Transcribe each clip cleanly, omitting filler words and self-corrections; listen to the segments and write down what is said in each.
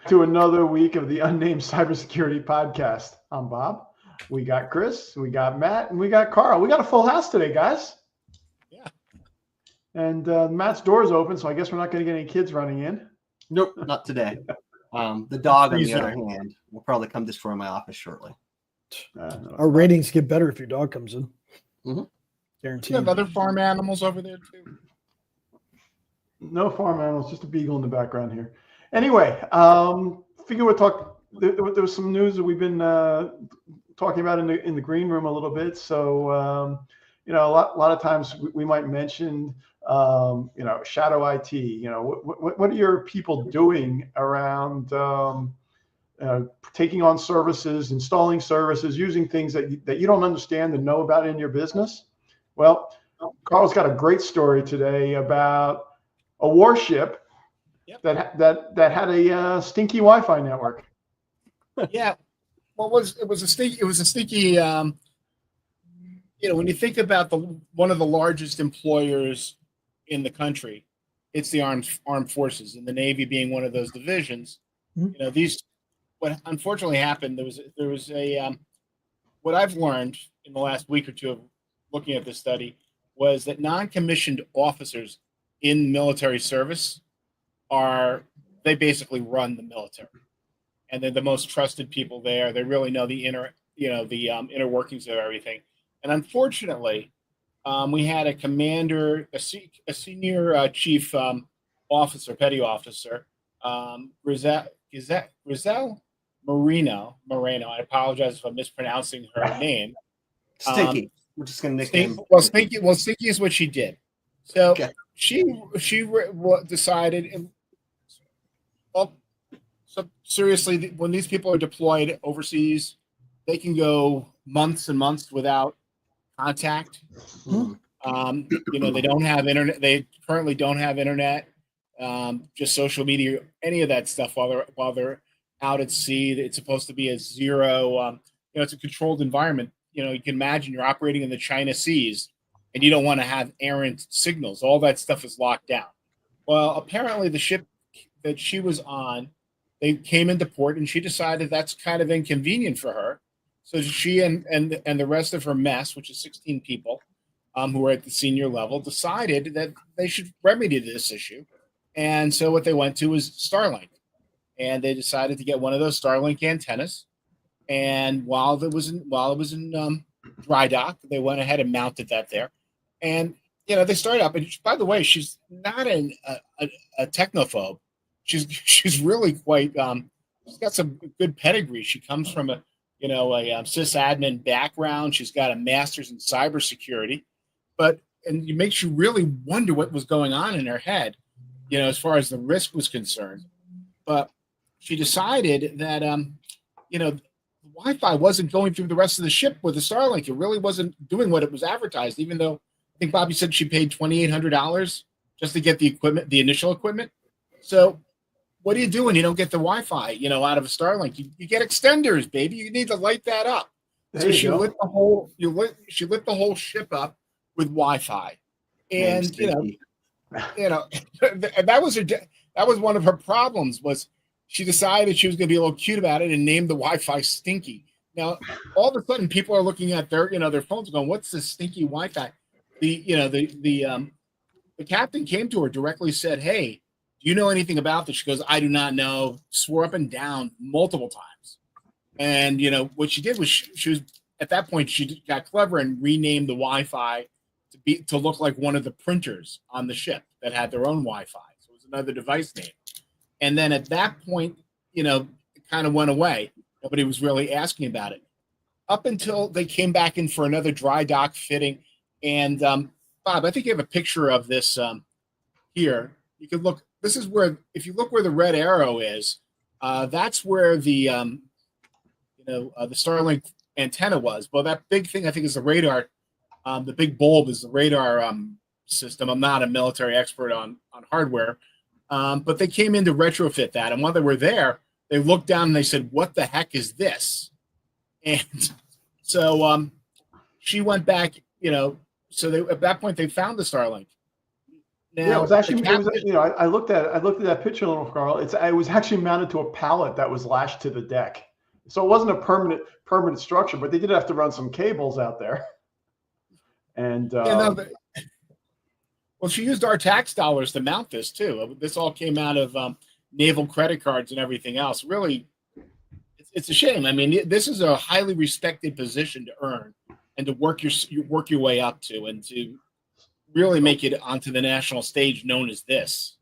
to another week of the Unnamed Cybersecurity Podcast. I'm Bob. We got Chris, we got Matt, and we got Carl. We got a full house today, guys. Yeah. And Matt's door is open, so I guess we're not going to get any kids running in. Nope, not today. The dog, on the other hand, will probably come destroy my office shortly. Our ratings get better if your dog comes in. Mm-hmm. Guaranteed. You have other farm animals over there too? No farm animals, just a beagle in the background here. Anyway, figure we'll talk. There was some news that we've been talking about in the green room a little bit. So a lot of times we might mention shadow IT. What are your people doing around taking on services, installing services, using things that you don't understand and know about in your business? Well, Carl's got a great story today about a warship that had a stinky Wi-Fi network. Yeah, well, it was a stinky. When you think about one of the largest employers in the country, it's the armed forces, and the Navy being one of those divisions. Mm-hmm. What unfortunately happened, there was what I've learned in the last week or two of looking at this study was that non-commissioned officers in military service they basically run the military, and they're the most trusted people there. They really know the inner workings of everything. And unfortunately, we had a commander, a senior chief officer, petty officer, Rizal Moreno. I apologize if I'm mispronouncing her name. Stinky. We're just going to nickname. Stinky is what she did. So okay. She decided. So seriously, when these people are deployed overseas, they can go months and months without contact. Mm-hmm. They don't have internet. They currently don't have internet. Just social media, any of that stuff while they're out at sea. It's supposed to be a zero. It's a controlled environment. You can imagine you're operating in the China seas, and you don't want to have errant signals. All that stuff is locked down. Well, apparently the ship that she was on, they came into port, and she decided that's kind of inconvenient for her. So she and the rest of her mess, which is 16 people, who were at the senior level, decided that they should remedy this issue. And so what they went to was Starlink, and they decided to get one of those Starlink antennas. And while it was in dry dock, they went ahead and mounted that there. And they started up. And by the way, she's not a technophobe. She's really quite. She's got some good pedigree. She comes from a sysadmin background. She's got a master's in cybersecurity, and it makes you really wonder what was going on in her head, as far as the risk was concerned. But she decided that the Wi-Fi wasn't going through the rest of the ship with the Starlink. It really wasn't doing what it was advertised, even though I think Bobby said she paid $2,800 just to get the equipment, the initial equipment. So what do you do when you don't get the Wi-Fi, out of a Starlink? You get extenders, baby. You need to light that up. So she lit the whole ship up with Wi-Fi, and that was one of her problems. Was she decided she was going to be a little cute about it and named the Wi-Fi Stinky. Now, all of a sudden, people are looking at their phones going, "What's this stinky Wi-Fi?" The captain came to her directly, said, "Hey, do you know anything about this?" She goes, "I do not know." Swore up and down multiple times. And what she did was she was at that point she got clever and renamed the Wi-Fi to look like one of the printers on the ship that had their own Wi-Fi. So it was another device name. And then at that point, it kind of went away. Nobody was really asking about it up until they came back in for another dry dock fitting. And Bob, I think you have a picture of this here. You can look. This is where, if you look where the red arrow is, that's where the Starlink antenna was. Well, that big thing I think is the radar. The big bulb is the radar system. I'm not a military expert on hardware, but they came in to retrofit that. And while they were there, they looked down and they said, "What the heck is this?" And so she went back. So at that point they found the Starlink. Now, Yeah, it was actually, the it was, captain, you know, I looked at that picture a little, Carl. It was actually mounted to a pallet that was lashed to the deck. So it wasn't a permanent structure, but they did have to run some cables out there. And yeah, no, well, she used our tax dollars to mount this too. This all came out of naval credit cards and everything else. Really, it's a shame. I mean, this is a highly respected position to earn and to work your way up to, and to really make it onto the national stage known as this.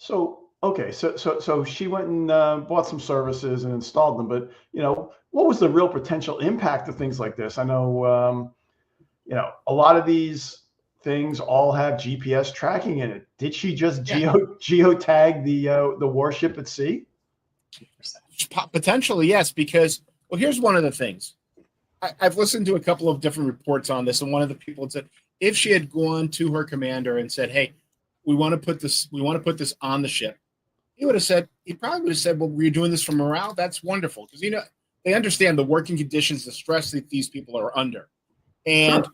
so okay, so she went and bought some services and installed them, but you know, what was the real potential impact of things like this? I know, you know, a lot of these things all have GPS tracking in it. Did she just Yeah. geotag the warship at sea? Potentially, yes, because, well, here's one of the things. I've listened to a couple of different reports on this, and one of the people said if she had gone to her commander and said, "Hey, we want to put this on the ship," he probably would have said, "Well, we're doing this for morale. That's wonderful," because, you know, they understand the working conditions, the stress that these people are under, and Sure.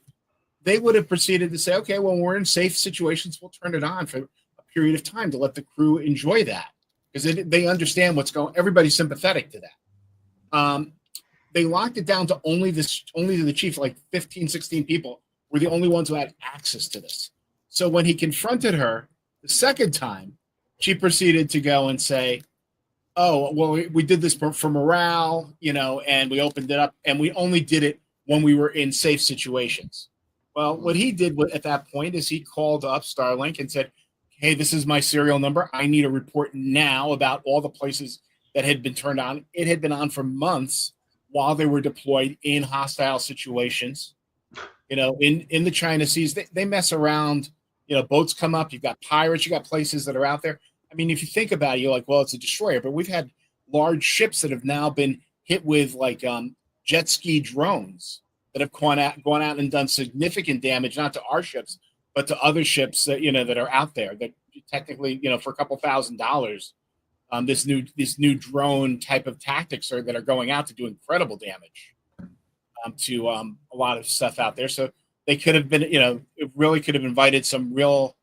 they would have proceeded to say, "Okay, well, we're in safe situations. We'll turn it on for a period of time to let the crew enjoy that," because they understand what's going. Everybody's sympathetic to that. They locked it down to only the chief, like 15, 16 people were the only ones who had access to this. So when he confronted her the second time, she proceeded to go and say, "Oh, well, we did this for morale, you know, and we opened it up, and we only did it when we were in safe situations." Well, what he did at that point is he called up Starlink and said, "Hey, this is my serial number. I need a report now about all the places that had been turned on." It had been on for months while they were deployed in hostile situations. You know, in the China seas, they mess around. You know, boats come up. You've got pirates. You got places that are out there. I mean, if you think about it, you're like, well, it's a destroyer. But we've had large ships that have now been hit with like jet ski drones that have gone out and done significant damage, not to our ships, but to other ships that, you know, that are out there that technically, you know, for a couple $1,000s. This new drone type of tactics that are going out to do incredible damage to a lot of stuff out there. So they could have been, you know, it really could have invited some real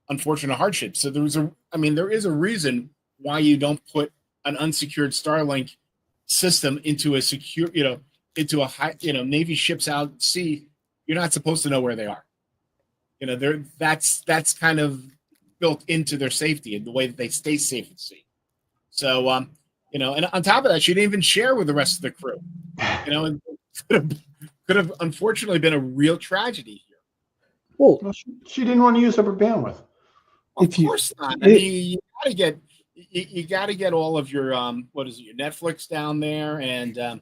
unfortunate hardships. So there is a reason why you don't put an unsecured Starlink system into a secure, you know, into a high, you know, Navy ships out at sea. You're not supposed to know where they are. You know, that's kind of built into their safety and the way that they stay safe at sea. So, you know, and on top of that, she didn't even share with the rest of the crew, you know, and could have unfortunately been a real tragedy here. Well, She didn't want to use up her bandwidth. Of course not. I mean, you got to get all of your what is it, your Netflix down there, and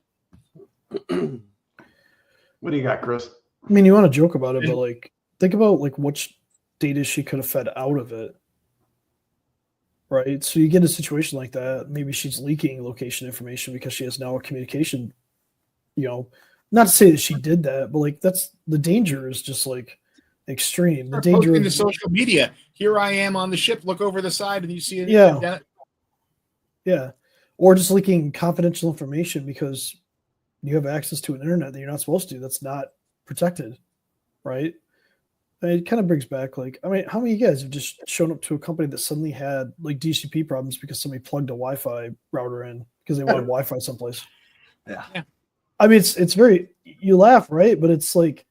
What do you got, Chris? I mean, you want to joke about it, but like, think about like which data she could have fed out of it. Right. So you get a situation like that. Maybe she's leaking location information because she has now a communication, you know, not to say that she did that, but like that's the danger is just like extreme. The danger in the social media. Here I am on the ship. Look over the side, and you see it. Yeah. Yeah. Or just leaking confidential information because you have access to an internet that you're not supposed to. That's not protected. Right. It kind of brings back, like, I mean, how many of you guys have just shown up to a company that suddenly had like DCP problems because somebody plugged a Wi-Fi router in because they wanted Wi-Fi someplace? Yeah. I mean, it's very, you laugh, right? But it's like,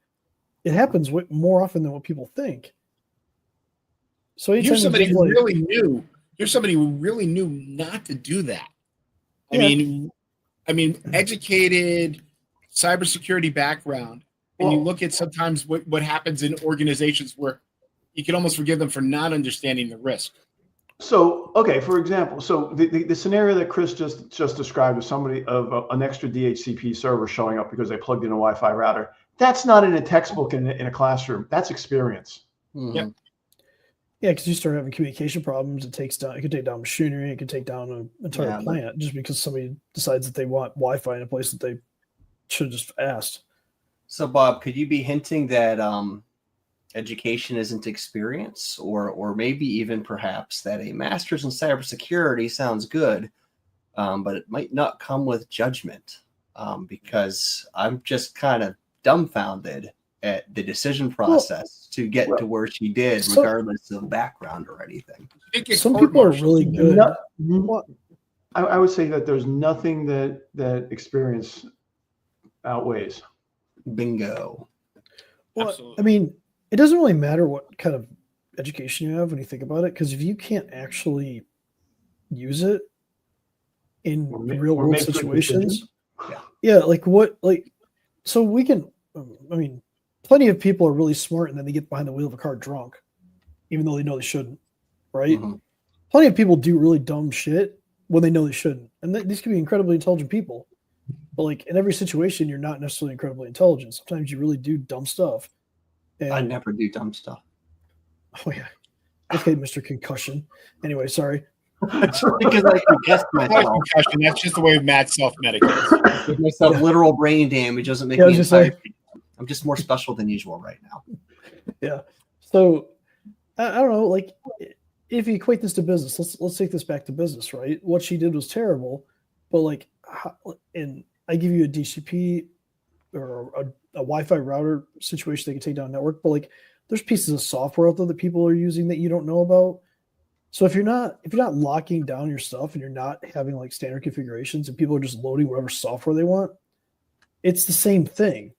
it happens more often than what people think. So here's somebody who really knew. Here's somebody who really knew not to do that. I mean, educated, cybersecurity background. And you look at sometimes what happens in organizations where you can almost forgive them for not understanding the risk. So, okay, for example, so the scenario that Chris just described of somebody of an extra DHCP server showing up because they plugged in a Wi-Fi router, that's not in a textbook in a classroom. That's experience. Mm-hmm. Yep. Yeah, because you start having communication problems. It could take down machinery. It could take down an entire plant just because somebody decides that they want Wi-Fi in a place that they should have just asked. So, Bob, could you be hinting that education isn't experience, or maybe even perhaps that a master's in cybersecurity sounds good, but it might not come with judgment? Because I'm just kind of dumbfounded at the decision process to get to where she did, regardless of background or anything. Some people are really good. I would say that there's nothing that experience outweighs. Bingo. Well, Absolutely. I mean, it doesn't really matter what kind of education you have when you think about it, because if you can't actually use it in real world situations, so we can, I mean, plenty of people are really smart and then they get behind the wheel of a car drunk, even though they know they shouldn't, right? Mm-hmm. Plenty of people do really dumb shit when they know they shouldn't. And these can be incredibly intelligent people. But like in every situation, you're not necessarily incredibly intelligent. Sometimes you really do dumb stuff. And, I never do dumb stuff. Oh yeah. Okay, Mr. Concussion. Anyway, sorry. Because I concussed myself. Concussion, that's just the way Matt self-medicates. Give myself literal brain damage doesn't make me inside. I'm just more special than usual right now. Yeah. So I don't know, like if you equate this to business, let's take this back to business, right? What she did was terrible, but like, and I give you a DCP or a Wi-Fi router situation that can take down a network, but like there's pieces of software out there that people are using that you don't know about. So if you're not locking down your stuff and you're not having like standard configurations and people are just loading whatever software they want, it's the same thing.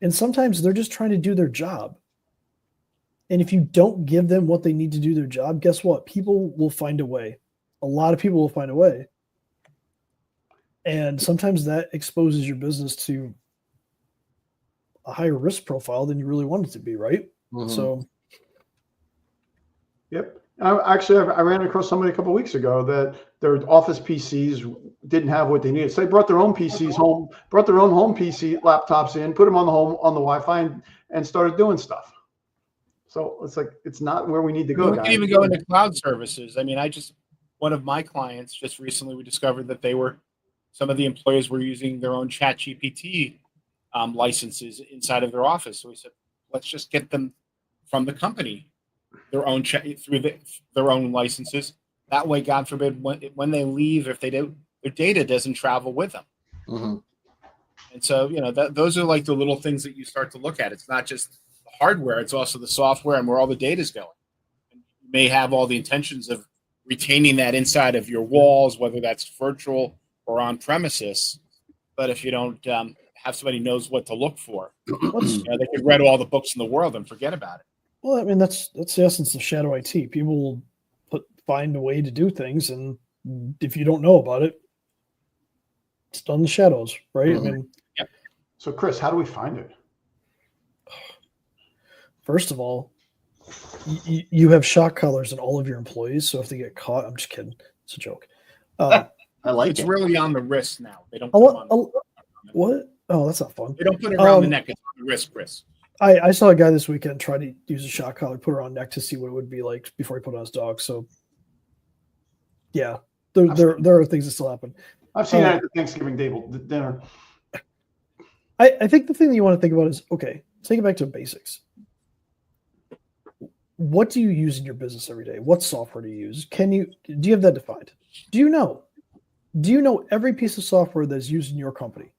And sometimes they're just trying to do their job. And if you don't give them what they need to do their job, guess what? People will find a way. A lot of people will find a way. And sometimes that exposes your business to a higher risk profile than you really want it to be, right? Mm-hmm. So. Yep. I ran across somebody a couple of weeks ago that their office PCs didn't have what they needed. So they brought their own PCs home, brought their own home PC laptops in, put them on the Wi-Fi and started doing stuff. So it's like, it's not where we need to go, We guys. can even go into cloud services. I mean, one of my clients just recently, we discovered that some of the employees were using their own ChatGPT licenses inside of their office. So we said, let's just get them from the company their own their own licenses. That way, God forbid, when they leave, if they do, their data doesn't travel with them. Mm-hmm. And so, those are like the little things that you start to look at. It's not just the hardware; it's also the software and where all the data is going. And you may have all the intentions of retaining that inside of your walls, whether that's virtual or on premises. But if you don't have somebody who knows what to look for, they could read all the books in the world and forget about it. Well, I mean, that's the essence of shadow IT. People will find a way to do things, and if you don't know about it, it's done in the shadows, right? Mm-hmm. I mean, yep. So, Chris, how do we find it? First of all, you have shock collars in all of your employees, so if they get caught, I'm just kidding. It's a joke. I like it's it. really on the wrist now. They don't. Put what? Oh, that's not fun. They don't put it around the neck. It's on the wrist, Chris. I saw a guy this weekend try to use a shock collar, put her on neck to see what it would be like before he put it on his dog. So, yeah, there are things that still happen. I've seen that at the Thanksgiving dinner. I think the thing that you want to think about is, okay, take it back to basics. What do you use in your business every day? What software do you use? Do you have that defined? Do you know every piece of software that's used in your company?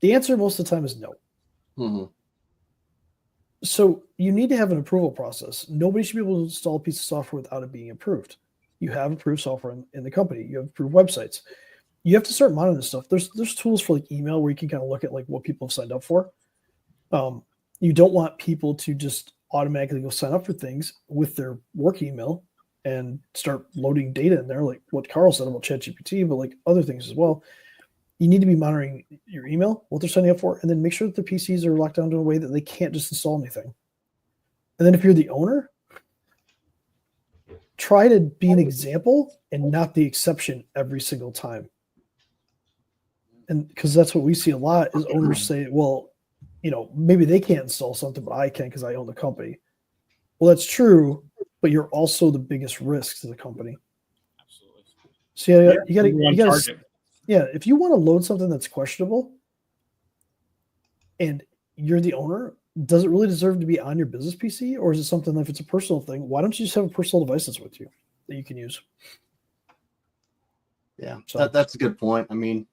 The answer most of the time is no. Mm-hmm. So you need to have an approval process. Nobody should be able to install a piece of software without it being approved. You have approved software in the company. You have approved websites. You have to start monitoring this stuff. There's tools for like email where you can kind of look at like what people have signed up for. You don't want people to just automatically go sign up for things with their work email and start loading data in there, like what Carl said about ChatGPT, but like other things as well. You need to be monitoring your email, what they're signing up for, and then make sure that the PCs are locked down in a way that they can't just install anything. And then if you're the owner, try to be an example and not the exception every single time. And because that's what we see a lot is owners say, well, maybe they can't install something, but I can because I own the company. Well, that's true, but you're also the biggest risk to the company. Absolutely. So you got to. Yeah, if you want to load something that's questionable and you're the owner, does it really deserve to be on your business PC? Or is it something that if it's a personal thing, why don't you just have a personal device that's with you that you can use? Yeah, so that's a good point. I mean,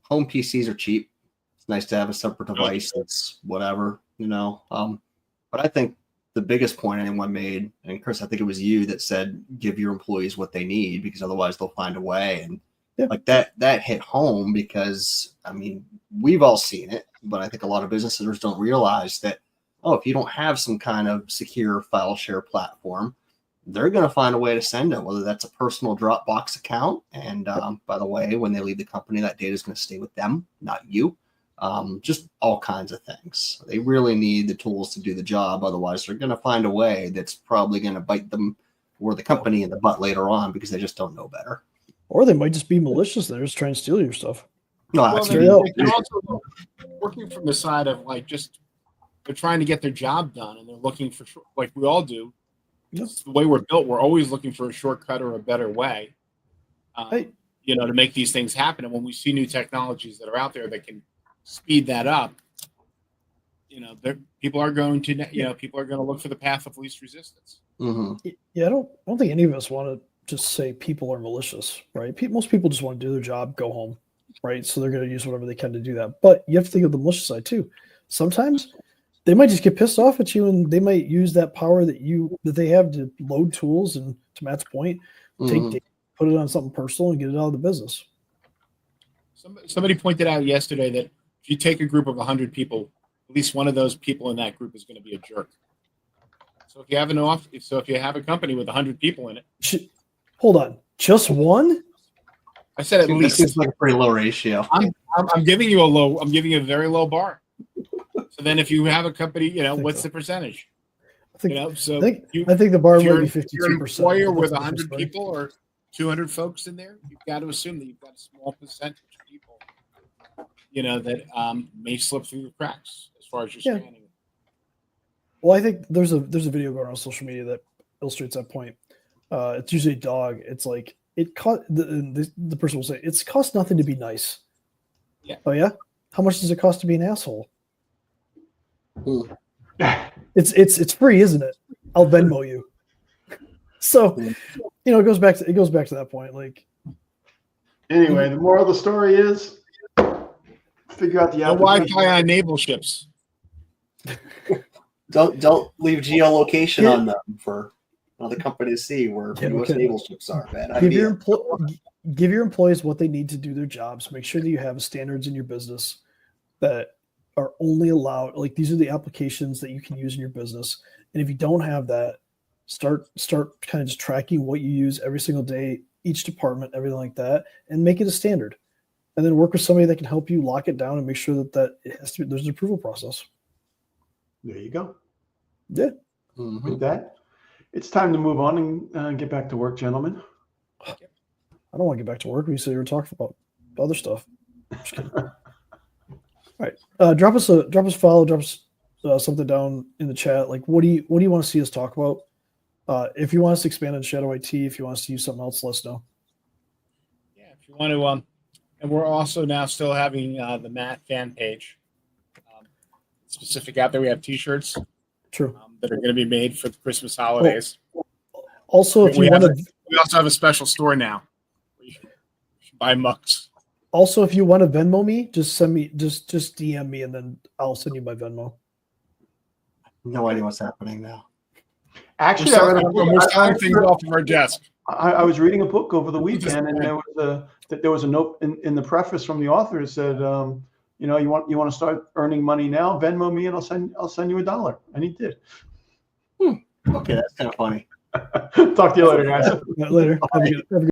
home PCs are cheap. It's nice to have a separate device that's whatever, you know. But I think the biggest point anyone made, and Chris, I think it was you that said, give your employees what they need, because otherwise they'll find a way. And like that hit home, because I mean, we've all seen it, but I think a lot of business owners don't realize that, oh, if you don't have some kind of secure file share platform, they're going to find a way to send it, whether that's a personal Dropbox account. And by the way, when they leave the company, that data is going to stay with them, not you. Just all kinds of things. They really need the tools to do the job. Otherwise, they're going to find a way that's probably going to bite them or the company in the butt later on, because they just don't know better. Or they might just be malicious. They're just trying to steal your stuff. No, Well, they're also working from the side of like, just they're trying to get their job done, and they're looking for, like we all do. It's the way we're built. We're always looking for a shortcut or a better way, you know, to make these things happen. And when we see new technologies that are out there that can speed that up, you know, people are going to, you know, people are going to look for the path of least resistance. Mm-hmm. Yeah, I don't think any of us want to just say people are malicious, right? Most people just want to do their job, go home, right? So they're going to use whatever they can to do that. But you have to think of the malicious side too. Sometimes they might just get pissed off at you, and they might use that power that they have to load tools and, to Matt's point, take data, put it on something personal and get it out of the business. Somebody pointed out yesterday that if you take a group of 100 people, at least one of those people in that group is going to be a jerk. So if you have if you have a company with 100 people in it, hold on, just one? I said at least. It's like a pretty low ratio. I'm giving you a very low bar. So then if you have a company, you know, what's the percentage? I think, you know, so I think the bar might be 52%. You're an employer with 100 people or 200 folks in there, you've got to assume that you've got a small percentage of people, you know, that may slip through the cracks as far as your scanning. Well, I think there's a video going on social media that illustrates that point. It's usually a dog. It's like the person will say it's cost nothing to be nice. Yeah. Oh yeah. How much does it cost to be an asshole? It's free, isn't it? I'll Venmo you. So, you know, it goes back to that point. Like, anyway, the moral of the story is figure out the Wi-Fi on naval ships. Don't leave geolocation on them for another company to see where U.S. naval ships are. Bad idea. Give your employees what they need to do their jobs. Make sure that you have standards in your business that are only allowed. Like, these are the applications that you can use in your business. And if you don't have that, start kind of just tracking what you use every single day, each department, everything like that, and make it a standard. And then work with somebody that can help you lock it down and make sure that it has to be, there's an approval process. There you go. Yeah. Mm-hmm. With that, it's time to move on and get back to work, gentlemen. I don't want to get back to work. We said you were talking about other stuff. Just kidding. All right. Drop us a follow. Drop us something down in the chat. Like, what do you want to see us talk about? If you want us to expand on Shadow IT, if you want us to use something else, let us know. Yeah, if you want to, and we're also now still having the Matt fan page. Specific out there, we have T-shirts. True. That are going to be made for the Christmas holidays. Also, if you want to, we also have a special store now. Where you can buy mugs. Also, if you want to Venmo me, just send me, just DM me, and then I'll send you my Venmo. No idea what's happening now. Actually, we're selling things off of our desk. I was reading a book over the weekend, and there was a note in the preface from the author that said, you know, you want to start earning money now, Venmo me, and I'll send you $1. And he did. Okay, that's kind of funny. Talk to you later, guys. Later. Have a good